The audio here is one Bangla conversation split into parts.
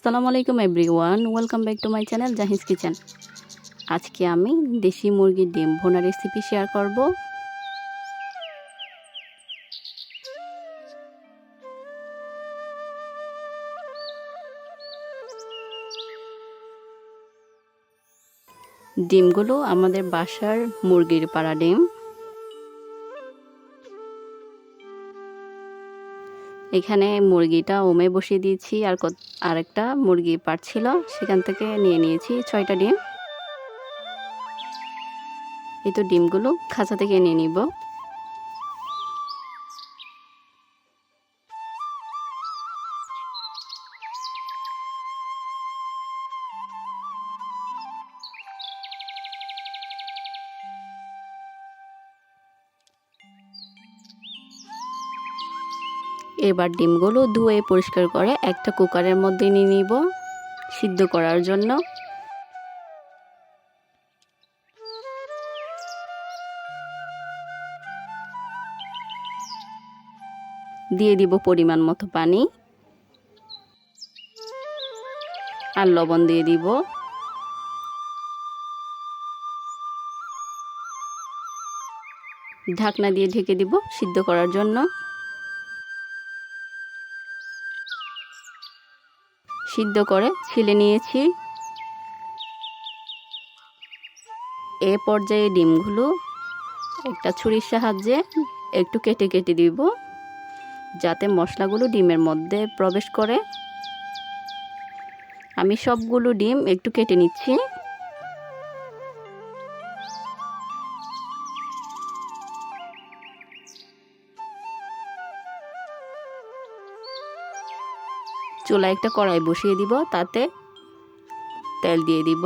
আসসালামু আলাইকুম everyone, welcome back to my channel জাহিজ kitchen. আজকে আমি দেশি মুরগির ডিম ভুনা রেসিপি শেয়ার করব। ডিমগুলো আমাদের বাসার মুরগির পাড়া ডিম। এখানে মুরগিটা ওমে বসিয়ে দিয়েছি, আর একটা মুরগি পাড়ছিল, সেখান থেকে নিয়ে নিয়েছি 6টা ডিম। এই তো ডিমগুলো খাঁচা থেকে নিয়ে নিব। এবার ডিমগুলো ধুয়ে পরিষ্কার করে একটা কুকারের মধ্যে নিয়ে নিব সিদ্ধ করার জন্য। দিয়ে দিব পরিমাণ মতো পানি আর লবণ দিয়ে দিব। ঢাকনা দিয়ে ঢেকে দিব সিদ্ধ করার জন্য। সিদ্ধ করে ছিলে নিয়েছি। এ পর্যায়ে ডিমগুলো একটা ছুরির সাহায্যে একটু কেটে কেটে দিব, যাতে মশলাগুলো ডিমের মধ্যে প্রবেশ করে। আমি সবগুলো ডিম একটু কেটে নিচ্ছি। চুলায় একটা কড়াই বসিয়ে দিব, তাতে তেল দিয়ে দিব।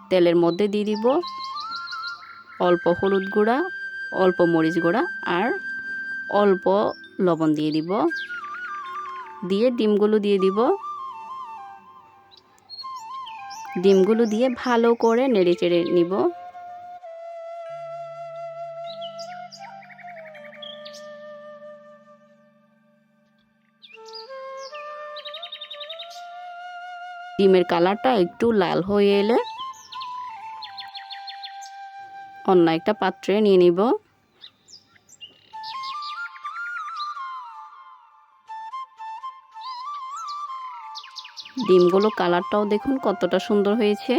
তেলের মধ্যে দিয়ে দিব অল্প হলুদ গুঁড়া, অল্প মরিচ গুঁড়া আর অল্প লবণ দিয়ে দিব। দিয়ে ডিমগুলো দিয়ে দিব। ডিমগুলো দিয়ে ভালো করে নেড়ে চেড়ে নিব। ডিমের কালারটা একটু লাল হয়ে এলে অন্য একটা পাত্রে নিয়ে নিব। ডিমগুলো কালারটাও দেখুন কতটা সুন্দর হয়েছে।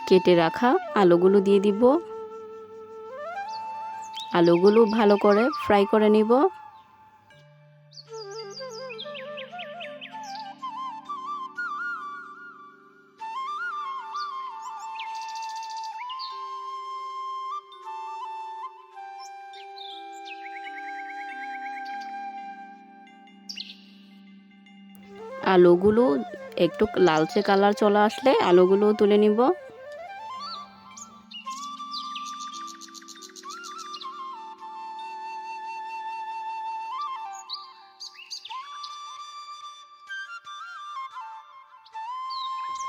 কেটে রাখা আলুগুলো দিয়ে দিব। আলুগুলো ভালো করে ফ্রাই করে নিব। আলুগুলো একটু লালচে কালার চলে আসলে আলুগুলো তুলে নিব।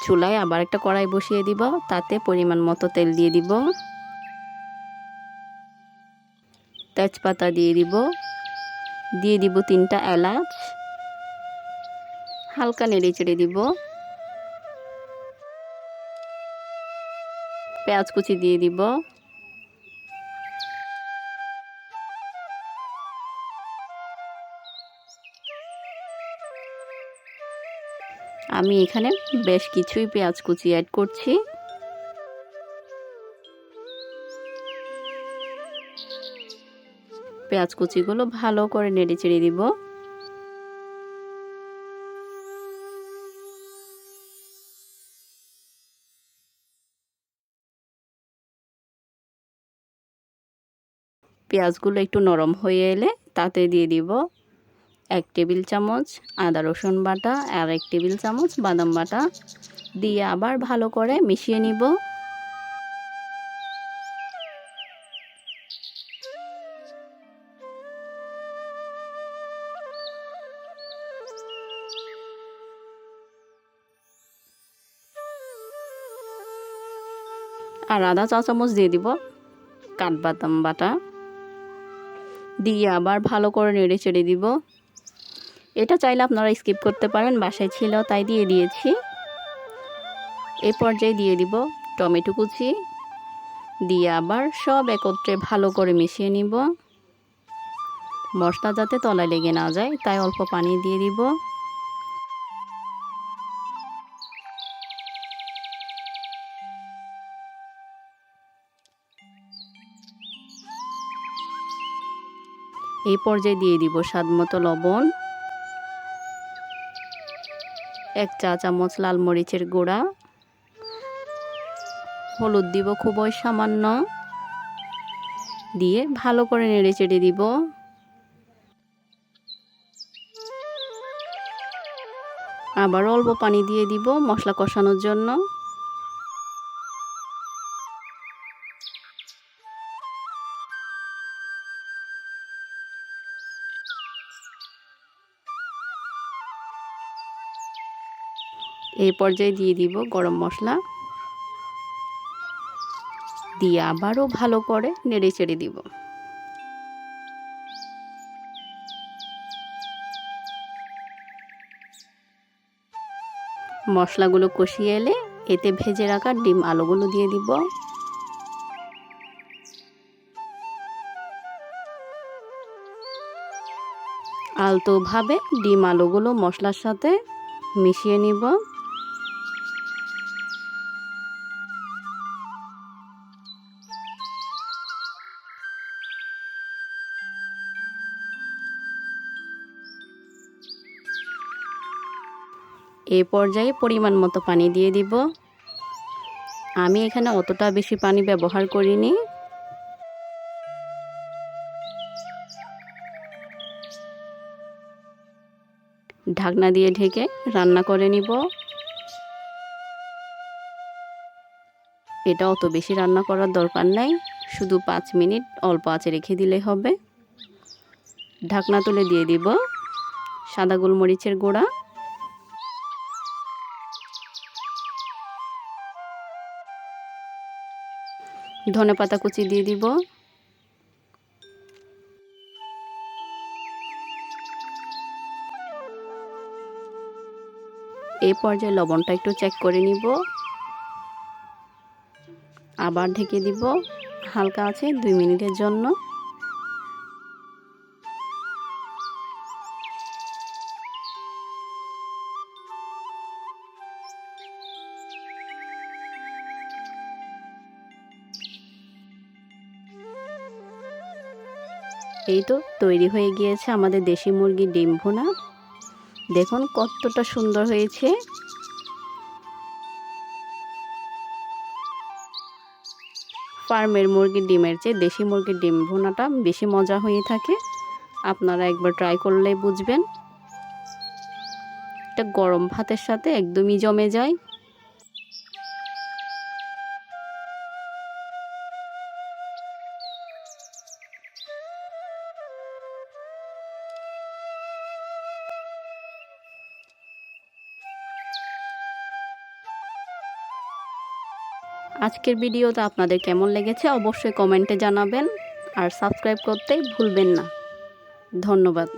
চুলায় আবার একটা কড়াই বসিয়ে দিব, তাতে পরিমাণ মতো তেল দিয়ে দিব। তেজপাতা দিয়ে দিব। দিয়ে দিব 3টা এলাচ। হালকা নেড়ে চেড়ে দিব। পেঁয়াজ কুচি দিয়ে দিব। আমি এখানে বেশ কিছুই পেঁয়াজ কুচি অ্যাড করছি। পেঁয়াজ কুচিগুলো ভালো করে নেড়ে চেড়ে দিব। পেঁয়াজগুলো একটু নরম হয়ে এলে তাতে দিয়ে দিব 1 টেবিল চামচ আদা রসুন বাটা আর 1 টেবিল চামচ বাদাম বাটা। দিয়ে আবার ভালো করে মিশিয়ে নিব। আর আধা চা চামচ দিয়ে দিব কাঠবাদাম বাটা, দিয়ে আবার ভালো করে নেড়ে চেড়ে দিব। এটা চাইলে আপনারা স্কিপ করতে পারেন, বাসায় ছিল তাই দিয়ে দিয়েছি। এই পর্যায়ে দিয়ে দিব টমেটো কুচি, দিয়ে আবার সব একত্রে ভালো করে মিশিয়ে নিব। মশলা যাতে তলায় লেগে না যায় তাই অল্প পানি দিয়ে দিব। এই পর্যায়ে দিয়ে দিব স্বাদমতো লবণ, 1 চা চামচ লাল মরিচের গুঁড়া, হলুদ দিব খুবই সামান্য, দিয়ে ভালো করে নেড়ে চেড়ে দিব। আবার অল্প পানি দিয়ে দিব মশলা কষানোর জন্য। এই পর্যায়ে দিয়ে দিব গরম মশলা, দিয়ে আবারও ভালো করে নেড়ে চেড়ে দিব। মশলাগুলো কষিয়ে এলে এতে ভেজে রাখা ডিম আলুগুলো দিয়ে দিব। আলতোভাবে ডিম আলুগুলো মশলার সাথে মিশিয়ে নিব। এই পর্যায়ে পরিমাণ মতো পানি দিয়ে দিব। আমি এখানে অতটা বেশি পানি ব্যবহার করিনি। ঢাকনা দিয়ে ঢেকে রান্না করে নিব। এটা অত বেশি রান্না করার দরকার নাই, শুধু 5 মিনিট অল্প আঁচে রেখে দিলে হবে। ঢাকনা তুলে দিয়ে দিব সাদা গোলমরিচের গুঁড়া, ধনেপাতা কুচি দিয়ে দিব। এই পর্যায়ে লবণটা একটু চেক করে নিব। আবার ঢেকে দিব হালকা আছে 2 মিনিটের জন্য। এই তো তৈরি হয়ে গিয়েছে আমাদের দেশি মুরগির ডিম ভুনা। দেখুন কতটা সুন্দর হয়েছে। ফার্মের মুরগির ডিমের চেয়ে দেশি মুরগির ডিম ভুনাটা বেশি মজা হয়ে থাকে। আপনারা একবার ট্রাই করলে বুঝবেন। এটা গরম ভাতের সাথে একদমই জমে যায়। আজকের ভিডিওটা আপনাদের কেমন লেগেছে অবশ্যই কমেন্টে জানাবেন, আর সাবস্ক্রাইব করতে ভুলবেন না। ধন্যবাদ।